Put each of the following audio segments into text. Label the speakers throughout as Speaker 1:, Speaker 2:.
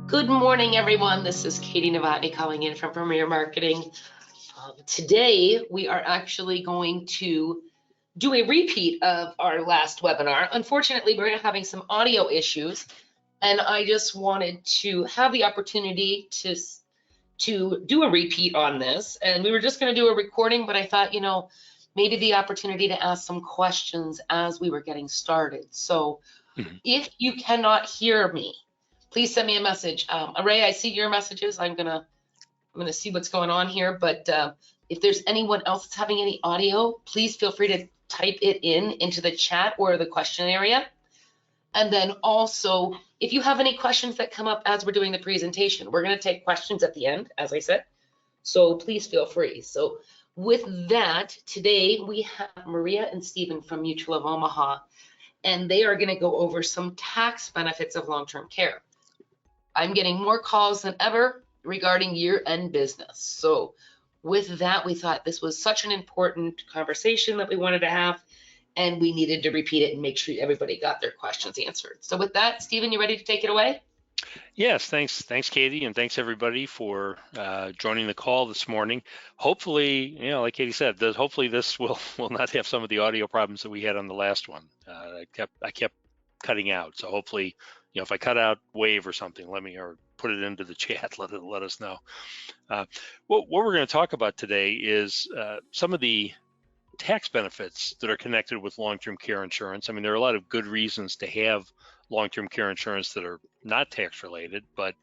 Speaker 1: Good morning, everyone. This is Katie Novotny calling in from Premier Marketing. Today, we are actually going to do a repeat of our last webinar. Unfortunately, we're having some audio issues, and I just wanted to have the opportunity to do a repeat on this. And we were just going to do a recording, but I thought, maybe the opportunity to ask some questions as we were getting started. So if you cannot hear me, please send me a message. Ray, I see your messages. I'm gonna see what's going on here. But if there's anyone else that's having any audio, please feel free to type it into the chat or the question area. And then also, if you have any questions that come up as we're doing the presentation, we're gonna take questions at the end, as I said. So please feel free. So with that, today we have Maria and Stephen from Mutual of Omaha, and they are gonna go over some tax benefits of long-term care. I'm getting more calls than ever regarding year-end business. So with that, we thought this was such an important conversation that we wanted to have, and we needed to repeat it and make sure everybody got their questions answered. So with that, Stephen, you ready to take it away?
Speaker 2: Yes, thanks, Katie, and thanks everybody for joining the call this morning. Hopefully, like Katie said, hopefully this will not have some of the audio problems that we had on the last one. I kept cutting out, so hopefully, if I cut out, wave or something, let me, or put it into the chat, let us know. What we're going to talk about today is some of the tax benefits that are connected with long-term care insurance. I mean, there are a lot of good reasons to have long-term care insurance that are not tax related, but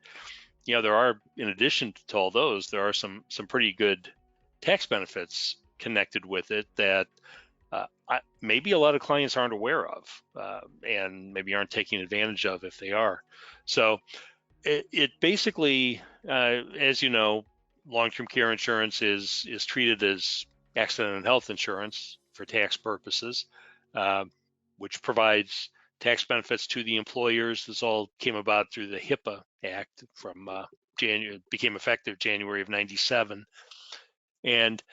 Speaker 2: there are, in addition to all those, there are some pretty good tax benefits connected with it that maybe a lot of clients aren't aware of and maybe aren't taking advantage of if they are. So it basically, as you know, long-term care insurance is treated as accident and health insurance for tax purposes, which provides tax benefits to the employers. This all came about through the HIPAA Act from became effective January of '97. And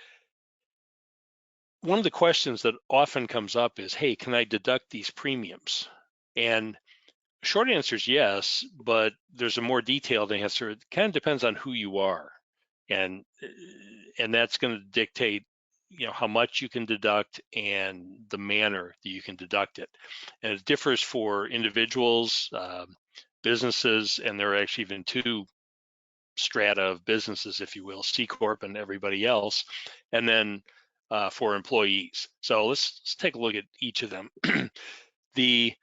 Speaker 2: one of the questions that often comes up is, hey, can I deduct these premiums? And short answer is yes, but there's a more detailed answer. It kind of depends on who you are, and that's going to dictate how much you can deduct and the manner that you can deduct it. And it differs for individuals, businesses, and there are actually even two strata of businesses, if you will, C Corp and everybody else, and then for employees. So let's take a look at each of them. The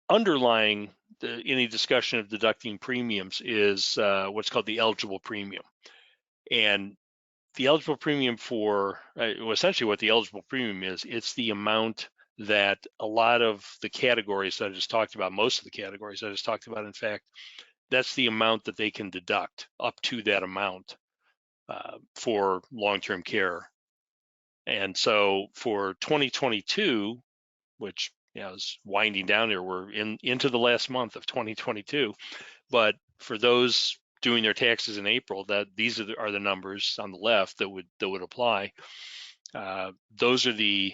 Speaker 2: underlying any discussion of deducting premiums is what's called the eligible premium. And the eligible premium for, essentially what the eligible premium is, it's the amount that a lot of the categories that I just talked about, most of the categories I just talked about, in fact, that's the amount that they can deduct up to that amount for long-term care. And so for 2022, which is winding down here, we're into the last month of 2022, but for those doing their taxes in April, that these are the numbers on the left that would apply. Those are the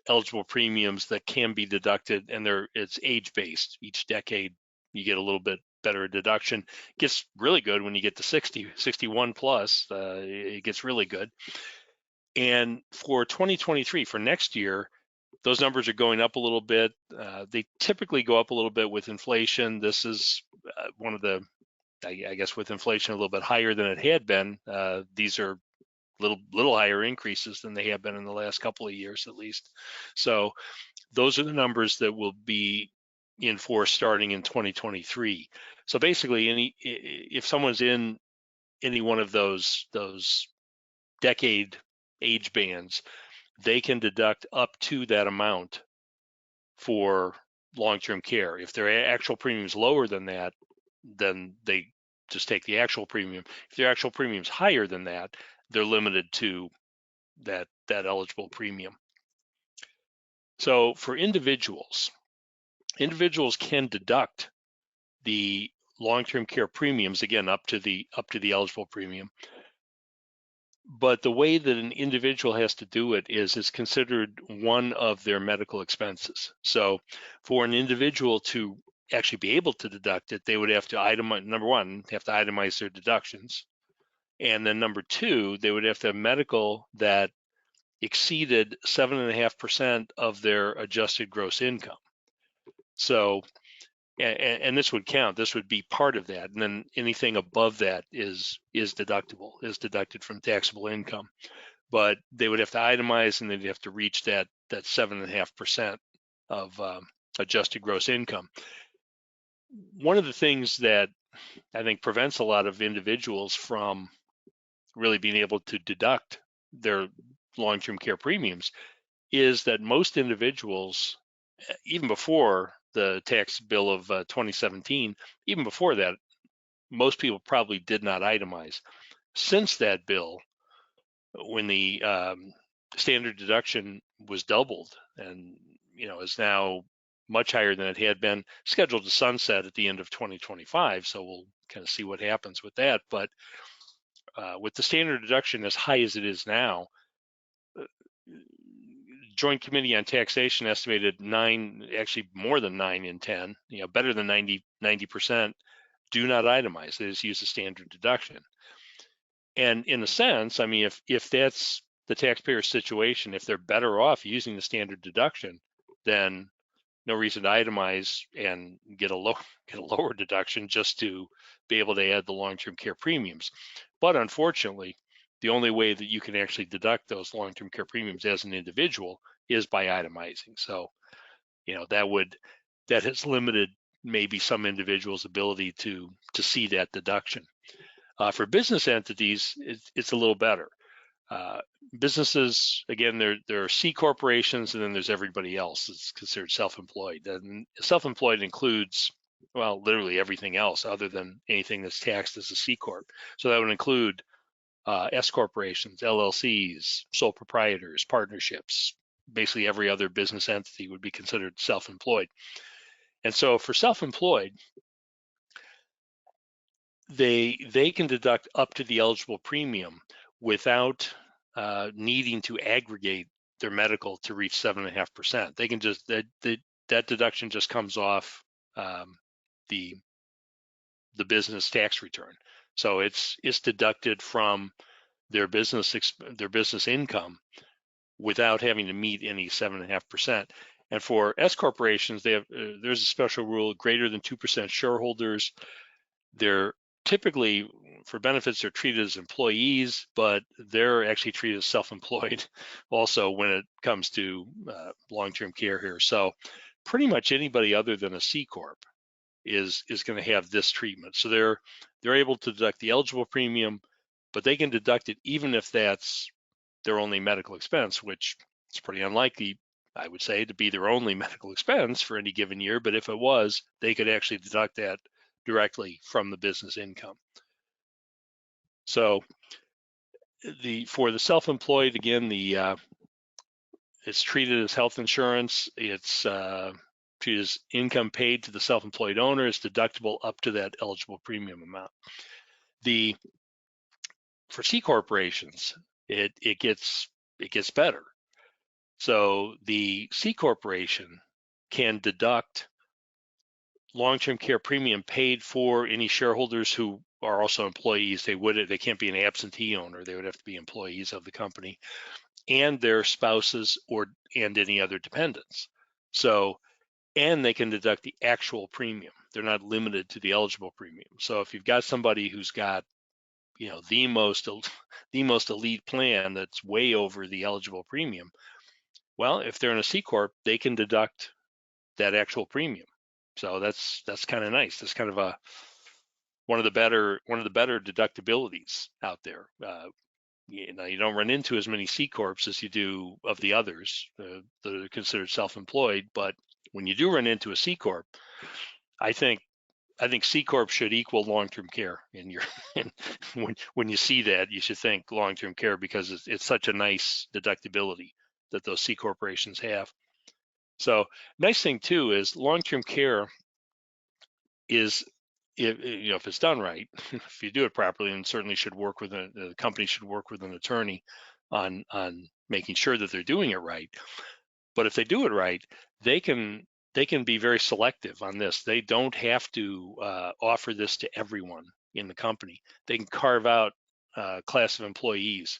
Speaker 2: eligible premiums that can be deducted, and it's age-based. Each decade, you get a little bit better deduction. It gets really good when you get to 60, 61 plus. It gets really good. And for 2023, for next year, those numbers are going up a little bit. They typically go up a little bit with inflation. This is one of the, I guess, with inflation a little bit higher than it had been. These are little higher increases than they have been in the last couple of years, at least. So those are the numbers that will be in force starting in 2023. So basically, if someone's in any one of those decade age bands, they can deduct up to that amount for long-term care. If their actual premium is lower than that, then they just take the actual premium. If their actual premium is higher than that, they're limited to that eligible premium. So for individuals can deduct the long-term care premiums, again, up to the eligible premium. But the way that an individual has to do it is it's considered one of their medical expenses. So for an individual to actually be able to deduct it, they would have to itemize, number one, have to itemize their deductions. And then number two, they would have to have medical that exceeded 7.5% of their adjusted gross income. So, and this would count, this would be part of that. And then anything above that is deductible, is deducted from taxable income. But they would have to itemize, and they'd have to reach that 7.5% of adjusted gross income. One of the things that I think prevents a lot of individuals from really being able to deduct their long-term care premiums is that most individuals, even before the tax bill of 2017, even before that, most people probably did not itemize. Since that bill, when the standard deduction was doubled and is now much higher than it had been, scheduled to sunset at the end of 2025, so we'll kind of see what happens with that. But with the standard deduction as high as it is now, Joint Committee on Taxation estimated 9, actually more than 9 in 10, better than 90% do not itemize. They just use the standard deduction. And in a sense, I mean, if that's the taxpayer's situation, if they're better off using the standard deduction, then no reason to itemize and get a lower deduction just to be able to add the long-term care premiums. But unfortunately, the only way that you can actually deduct those long-term care premiums as an individual is by itemizing. So, that has limited maybe some individuals' ability to see that deduction. For business entities, it's a little better. Businesses, again, there are C corporations, and then there's everybody else that's considered self-employed. And self-employed includes, well, literally everything else other than anything that's taxed as a C corp. So that would include S corporations, LLCs, sole proprietors, partnerships. Basically, every other business entity would be considered self-employed. And so for self-employed, they can deduct up to the eligible premium without needing to aggregate their medical to reach 7.5%. They can just that deduction just comes off the business tax return. So it's deducted from their business income without having to meet any 7.5%. And for S corporations, there's a special rule: greater than 2% shareholders. They're typically, for benefits, they're treated as employees, but they're actually treated as self-employed also when it comes to long-term care here. So pretty much anybody other than a C corp is going to have this treatment. So they're able to deduct the eligible premium, but they can deduct it even if that's their only medical expense, which is pretty unlikely, I would say, to be their only medical expense for any given year. But if it was, they could actually deduct that directly from the business income. So for the self-employed, again, it's treated as health insurance. It's treated as income paid to the self-employed owner. It's deductible up to that eligible premium amount. For C corporations, it gets better. So the C corporation can deduct long-term care premium paid for any shareholders who are also employees. They can't be an absentee owner. They would have to be employees of the company, and their spouses and any other dependents. So, and they can deduct the actual premium. They're not limited to the eligible premium. So if you've got somebody who's got, the most elite plan that's way over the eligible premium, well, if they're in a C corp, they can deduct that actual premium. So that's kind of nice. That's kind of one of the better deductibilities out there. You don't run into as many C corps as you do of the others that are considered self-employed, but when you do run into a C corp, I think C corp should equal long-term care when you see that, you should think long-term care, because it's such a nice deductibility that those C corporations have. So nice thing too is long-term care is, if it's done right, if you do it properly, and certainly should work with the company should work with an attorney on making sure that they're doing it right. But if they do it right, they can they can be very selective on this. They don't have to offer this to everyone in the company. They can carve out a class of employees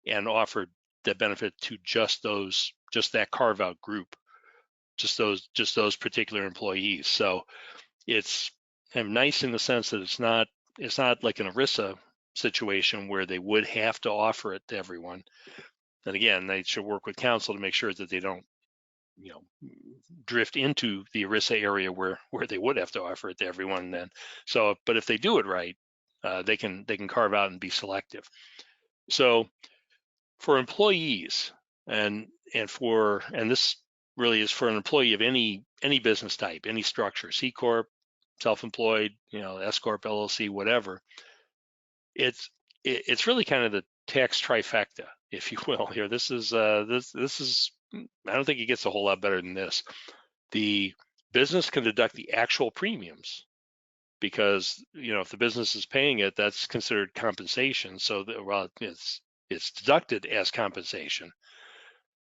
Speaker 2: and offer the benefit to just that carve out group, just those particular employees. So it's nice in the sense that it's not like an ERISA situation where they would have to offer it to everyone. And again, they should work with counsel to make sure that they don't, drift into the ERISA area where they would have to offer it to everyone then. So, but if they do it right, they can carve out and be selective. So for employees and this really is for an employee of any business type, any structure, C Corp, self-employed, S Corp, LLC, whatever. It's really kind of the tax trifecta, if you will. Here, this is I don't think it gets a whole lot better than this. The business can deduct the actual premiums because if the business is paying it, that's considered compensation. So it's deducted as compensation.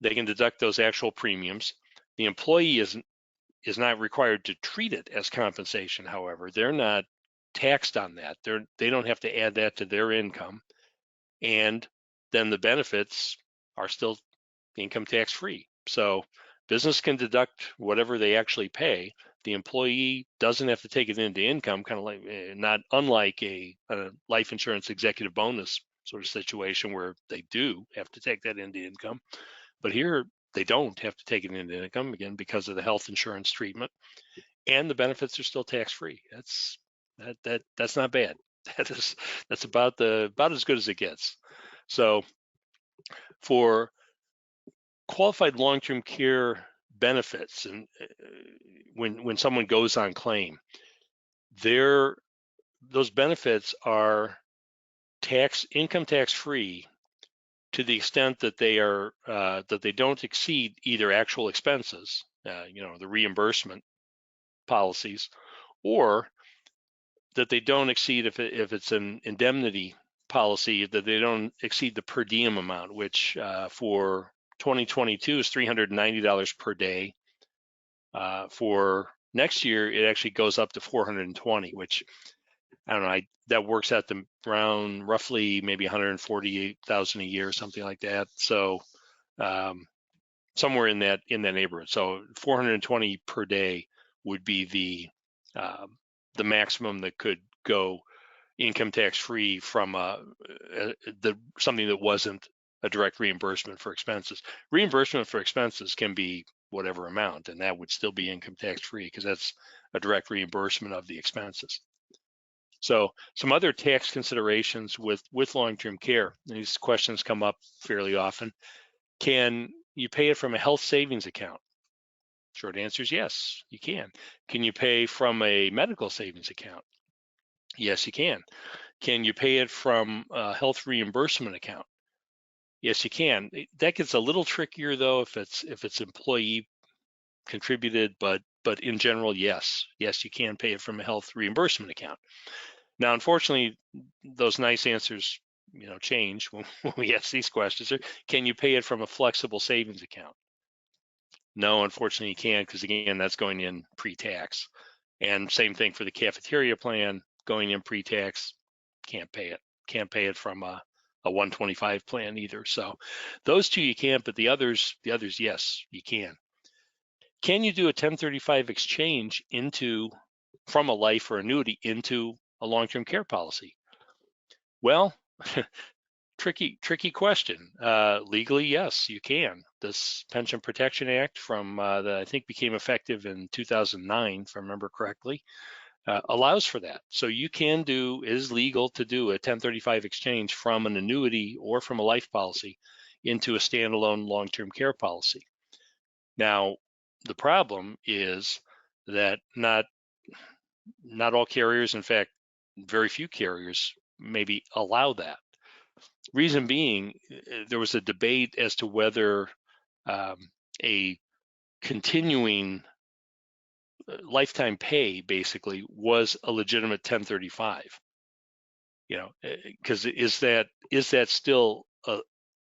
Speaker 2: They can deduct those actual premiums. The employee is not required to treat it as compensation. However, they're not taxed on that. They don't have to add that to their income, and then the benefits are still income tax free. So business can deduct whatever they actually pay. The employee doesn't have to take it into income, kind of like not unlike a life insurance executive bonus sort of situation where they do have to take that into income. But here they don't have to take it into income, again, because of the health insurance treatment, and the benefits are still tax free. That's not bad. That's about as good as it gets. So for qualified long-term care benefits, and when someone goes on claim, those benefits are income tax free to the extent that they don't exceed either actual expenses, the reimbursement policies, or that they don't exceed, if it's an indemnity policy, that they don't exceed the per diem amount, which for 2022 is $390 per day. For next year, it actually goes up to $420, which I don't know, that works out to around roughly maybe $148,000 a year, something like that. So somewhere in that neighborhood. So $420 per day would be the maximum that could go income tax free from something that wasn't a direct reimbursement for expenses. Reimbursement for expenses can be whatever amount, and that would still be income tax free because that's a direct reimbursement of the expenses. So some other tax considerations with long-term care, these questions come up fairly often. Can you pay it from a health savings account? Short answer is yes, you can. Can you pay from a medical savings account? Yes, you can. Can you pay it from a health reimbursement account? Yes, you can. That gets a little trickier though if it's employee contributed, but in general, yes, you can pay it from a health reimbursement account. Now, unfortunately, those nice answers, change when we ask these questions. Can you pay it from a flexible savings account? No, unfortunately, you can't, because again, that's going in pre-tax. And same thing for the cafeteria plan, going in pre-tax, can't pay it. Can't pay it from a 125 plan either. So those two you can't, but the others, yes, you can. Can you do a 1035 exchange from a life or annuity into a long-term care policy? Well, tricky question. Legally, yes, you can. This Pension Protection Act that I think became effective in 2009, if I remember correctly, allows for that. So it is legal to do a 1035 exchange from an annuity or from a life policy into a standalone long-term care policy. Now, the problem is that not all carriers, in fact, very few carriers maybe allow that. Reason being, there was a debate as to whether a continuing lifetime pay basically was a legitimate 1035. Because is that still a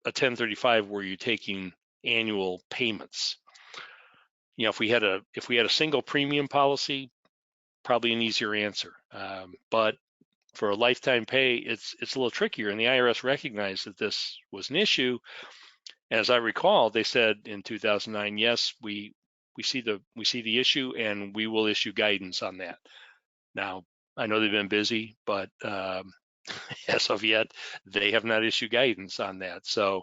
Speaker 2: 1035 where you're taking annual payments? if we had a single premium policy, probably an easier answer. But for a lifetime pay, it's a little trickier, and the IRS recognized that this was an issue. As I recall, they said in 2009, yes, we see the issue, and we will issue guidance on that. Now, I know they've been busy, but as of yet, they have not issued guidance on that. So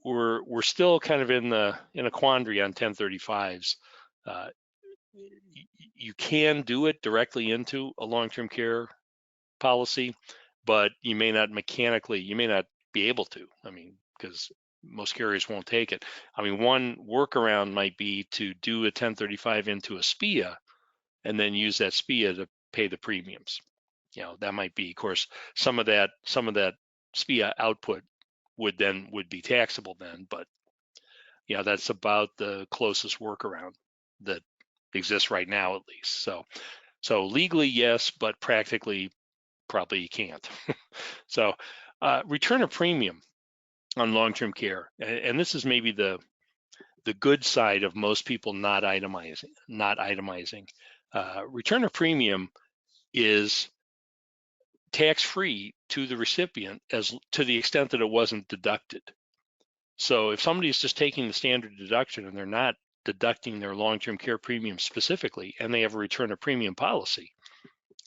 Speaker 2: we're still kind of in a quandary on 1035s. You can do it directly into a long-term care policy, but you may not be able to. I mean, because most carriers won't take it. I mean, one workaround might be to do a 1035 into a SPIA and then use that SPIA to pay the premiums. That might be, of course, some of that SPIA output would be taxable then, but that's about the closest workaround that exists right now, at least. So legally, yes, but practically, probably you can't. So return of premium on long-term care, and this is maybe the good side of most people not itemizing. Return of premium is tax-free to the recipient as to the extent that it wasn't deducted. So if somebody's just taking the standard deduction and they're not deducting their long-term care premium specifically, and they have a return of premium policy,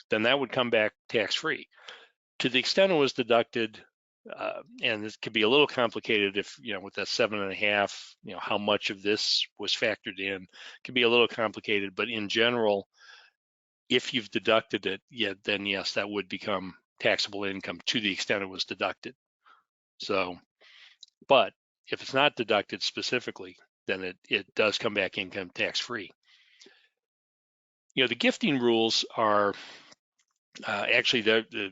Speaker 2: then that would come back tax-free. To the extent it was deducted, and it could be a little complicated if, with that 7.5, how much of this was factored in, can be a little complicated, but in general, if you've deducted it, then yes, that would become taxable income to the extent it was deducted. So, but if it's not deducted specifically, then it does come back income tax-free. The gifting rules are actually the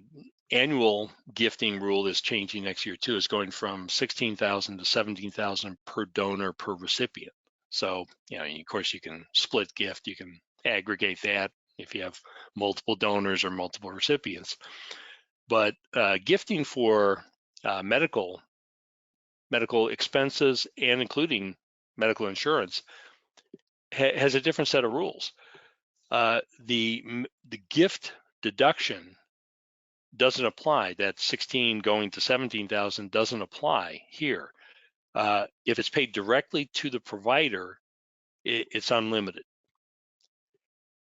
Speaker 2: annual gifting rule is changing next year too. It's going from 16,000 to 17,000 per donor per recipient. So, of course, you can split gift, you can aggregate that if you have multiple donors or multiple recipients. But gifting for medical expenses and including medical insurance has a different set of rules. The gift deduction doesn't apply. That 16 going to 17,000 doesn't apply here. If it's paid directly to the provider, it's unlimited.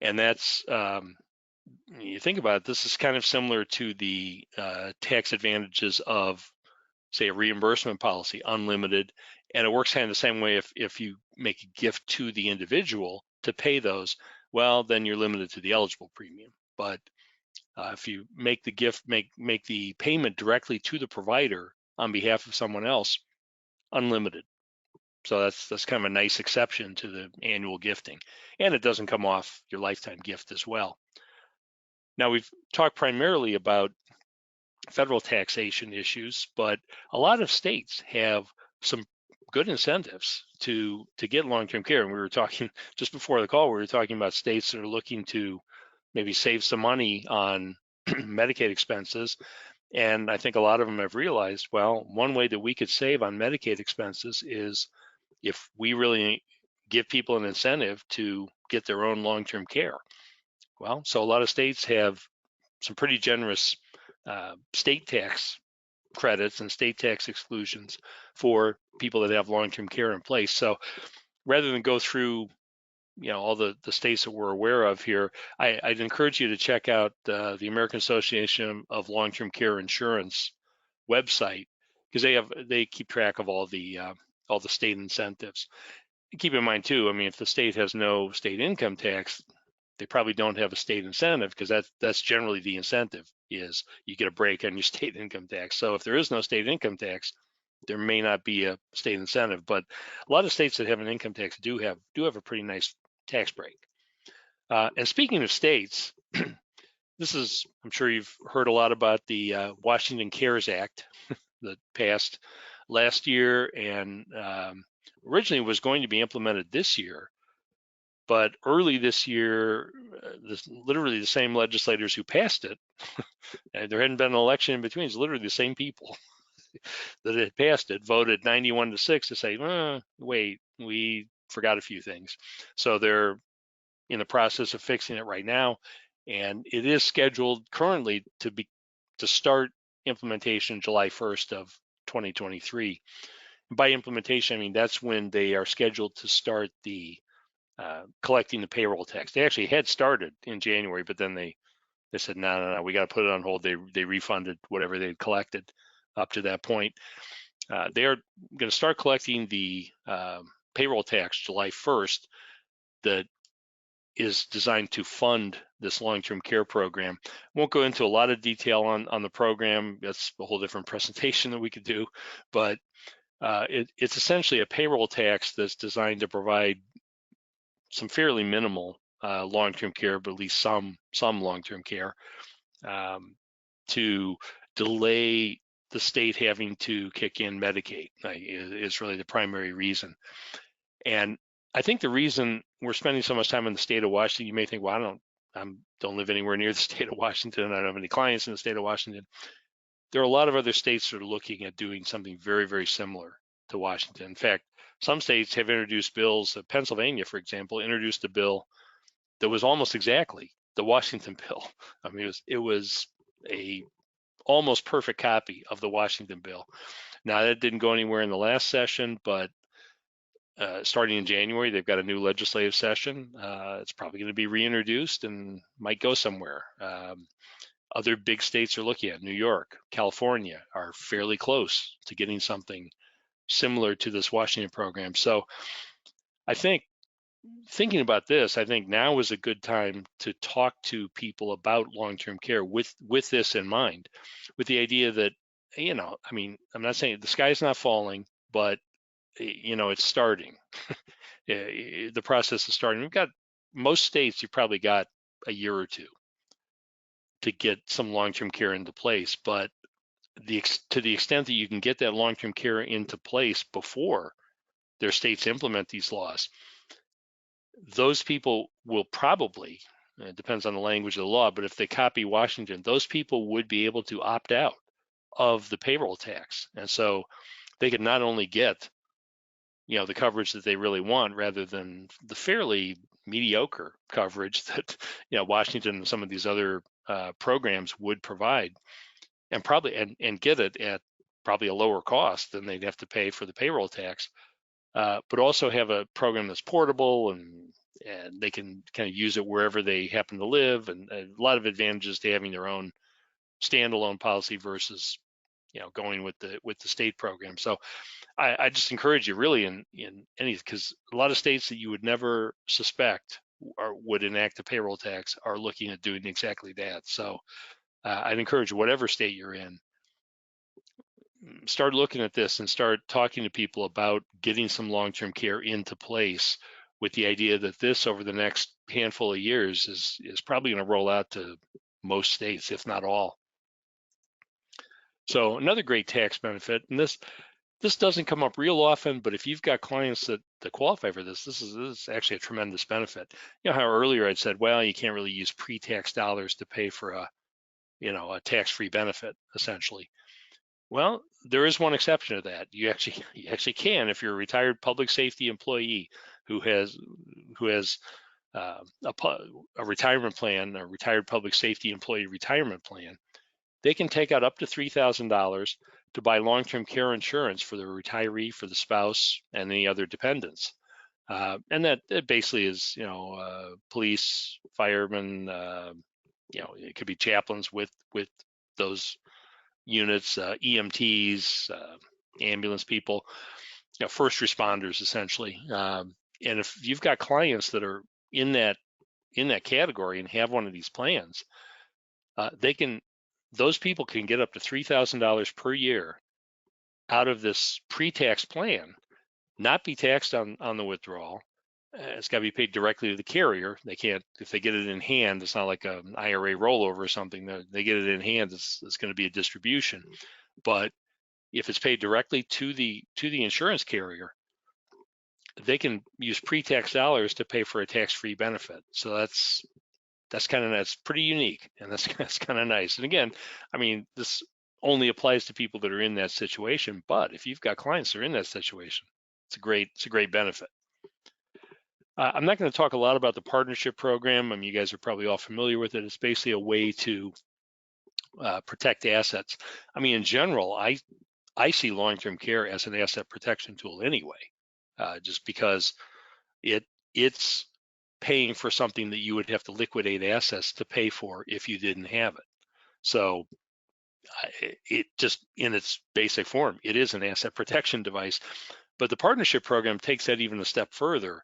Speaker 2: And that's, you think about it, this is kind of similar to the tax advantages of, say, a reimbursement policy, unlimited. And it works kind of the same way if you make a gift to the individual to pay those, well, then you're limited to the eligible premium. But if you make the gift, make the payment directly to the provider on behalf of someone else, unlimited. So that's kind of a nice exception to the annual gifting, and it doesn't come off your lifetime gift as well. Now, we've talked primarily about federal taxation issues, but a lot of states have some good incentives to get long-term care. And we were talking just before the call, we were talking about states that are looking to maybe save some money on Medicaid expenses. And I think a lot of them have realized, well, one way that we could save on Medicaid expenses is if we really give people an incentive to get their own long-term care. Well, so a lot of states have some pretty generous state tax credits and state tax exclusions for people that have long-term care in place. So rather than go through all the states that we're aware of here, I'd encourage you to check out the American Association of Long-Term Care Insurance website, because they keep track of all the state incentives. And keep in mind too, I mean, if the state has no state income tax, they probably don't have a state incentive, because that's generally the incentive, is you get a break on your state income tax. So if there is no state income tax, there may not be a state incentive, but a lot of states that have an income tax do have a pretty nice tax break. And speaking of states, I'm sure you've heard a lot about the Washington CARES Act that passed last year, and originally was going to be implemented this year. But early this year, literally the same legislators who passed it, there hadn't been an election in between, it's literally the same people that had passed it, voted 91-6 to say, wait, we forgot a few things. So they're in the process of fixing it right now, and it is scheduled currently to start implementation July 1st of 2023. By implementation, I mean that's when they are scheduled to start the collecting the payroll tax. They actually had started in January, but then they said, no, we got to put it on hold. They refunded whatever they'd collected up to that point. They are going to start collecting the payroll tax July 1st that is designed to fund this long-term care program. Won't go into a lot of detail on the program. That's a whole different presentation that we could do, but it's essentially a payroll tax that's designed to provide some fairly minimal long-term care, but at least some long-term care, to delay the state having to kick in Medicaid is really the primary reason. And I think the reason we're spending so much time in the state of Washington, you may think, well, I don't live anywhere near the state of Washington. I don't have any clients in the state of Washington. There are a lot of other states that are looking at doing something very, very similar to Washington. In fact, some states have introduced bills. Pennsylvania, for example, introduced a bill that was almost exactly the Washington bill. I mean, it was a almost perfect copy of the Washington bill. Now, that didn't go anywhere in the last session, but starting in January, they've got a new legislative session. It's probably going to be reintroduced and might go somewhere. Other big states are looking at New York, California are fairly close to getting something similar to this Washington program. So I think thinking about this, I think now is a good time to talk to people about long-term care with this in mind, with the idea that, I mean, I'm not saying the sky's not falling, but it's starting. The process is starting. We've got most states, you've probably got a year or two to get some long-term care into place, but to the extent that you can get that long-term care into place before their states implement these laws, those people will probably, it depends on the language of the law, but if they copy Washington, those people would be able to opt out of the payroll tax. And so they could not only get, the coverage that they really want rather than the fairly mediocre coverage that, Washington and some of these other programs would provide, and probably, and get it at probably a lower cost than they'd have to pay for the payroll tax. But also have a program that's portable and they can kind of use it wherever they happen to live, and a lot of advantages to having their own standalone policy versus going with the state program. So I just encourage you really in any, because a lot of states that you would never suspect would enact a payroll tax are looking at doing exactly that. So I'd encourage whatever state you're in, start looking at this and start talking to people about getting some long-term care into place, with the idea that this over the next handful of years is probably going to roll out to most states, if not all. So another great tax benefit, and this doesn't come up real often, but if you've got clients that qualify for this is actually a tremendous benefit. How earlier I'd said, well, you can't really use pre-tax dollars to pay for a tax-free benefit, essentially. Well, there is one exception to that. You actually can if you're a retired public safety employee who has a retirement plan, a retired public safety employee retirement plan. They can take out up to $3,000 to buy long-term care insurance for the retiree, for the spouse, and any other dependents. And that basically is, police, firemen, it could be chaplains with those units, EMTs, ambulance people, first responders, essentially. And if you've got clients that are in that category and have one of these plans, those people can get up to $3,000 per year out of this pre-tax plan, not be taxed on the withdrawal. It's got to be paid directly to the carrier. They can't, if they get it in hand, it's not like an IRA rollover or something. They get it in hand, it's going to be a distribution. But if it's paid directly to the insurance carrier, they can use pre-tax dollars to pay for a tax-free benefit. So that's pretty unique, and that's kind of nice. And again, I mean, this only applies to people that are in that situation. But if you've got clients that are in that situation, it's a great benefit. I'm not going to talk a lot about the partnership program. I mean, you guys are probably all familiar with it. It's basically a way to protect assets. I mean, in general, I see long-term care as an asset protection tool anyway, just because it's paying for something that you would have to liquidate assets to pay for if you didn't have it. So it just, in its basic form, it is an asset protection device. But the partnership program takes that even a step further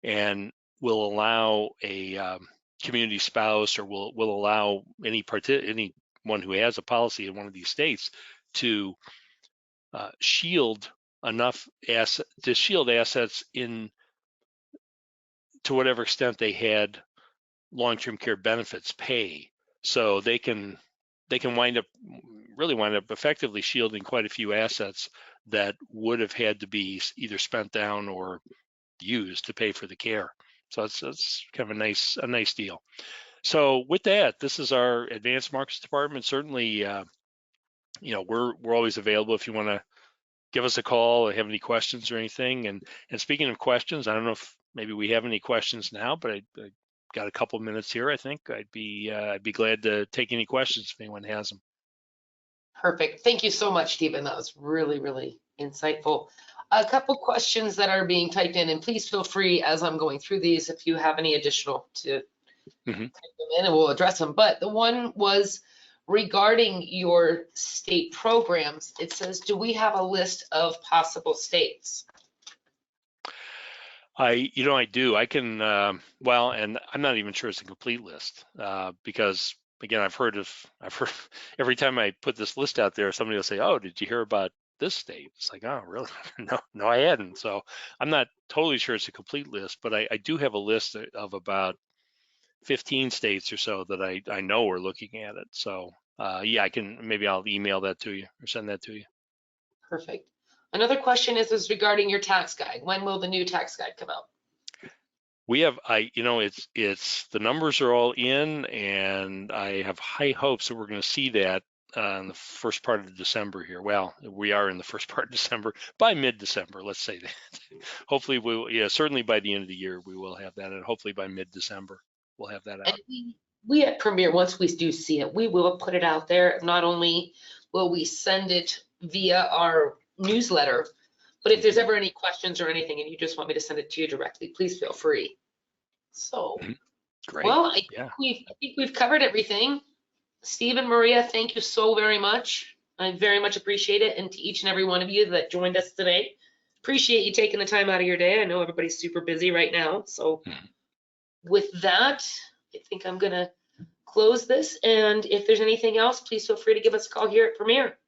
Speaker 2: and will allow a community spouse, or will allow anyone who has a policy in one of these states to shield enough assets in to whatever extent they had long-term care benefits pay, so they can wind up effectively shielding quite a few assets that would have had to be either spent down or used to pay for the care. So it's kind of a nice deal. So with that, this is our advanced markets department. Certainly, we're always available if you want to give us a call or have any questions or anything. And speaking of questions, I don't know if maybe we have any questions now, but I got a couple minutes here. I think I'd be glad to take any questions if anyone has them.
Speaker 1: Perfect. Thank you so much, Stephen. That was really, really insightful. A couple questions that are being typed in, and please feel free as I'm going through these if you have any additional to type them in, and we'll address them. But the one was regarding your state programs. It says, do we have a list of possible states?
Speaker 2: I do. I can, well, and I'm not even sure it's a complete list, because again, I've heard every time I put this list out there, somebody will say, oh, did you hear about this state? It's like, oh, really? No, I hadn't. So I'm not totally sure it's a complete list, but I do have a list of about 15 states or so that I know are looking at it. So yeah, maybe I'll email that to you or send that to you.
Speaker 1: Perfect. Another question is regarding your tax guide. When will the new tax guide come out?
Speaker 2: We have, it's the numbers are all in, and I have high hopes that we're going to see that in the first part of December here. Well, we are in the first part of December, by mid-December, let's say that. Hopefully certainly by the end of the year we will have that, and hopefully by mid-December we'll have that out.
Speaker 1: And we at Premier, once we do see it, we will put it out there. Not only will we send it via our newsletter, but if there's ever any questions or anything and you just want me to send it to you directly, please feel free. So,
Speaker 2: Great.
Speaker 1: Well, I think we've covered everything. Steve and Maria, thank you so very much. I very much appreciate it. And to each and every one of you that joined us today, appreciate you taking the time out of your day. I know everybody's super busy right now. So with that, I think I'm going to close this. And if there's anything else, please feel free to give us a call here at Premier.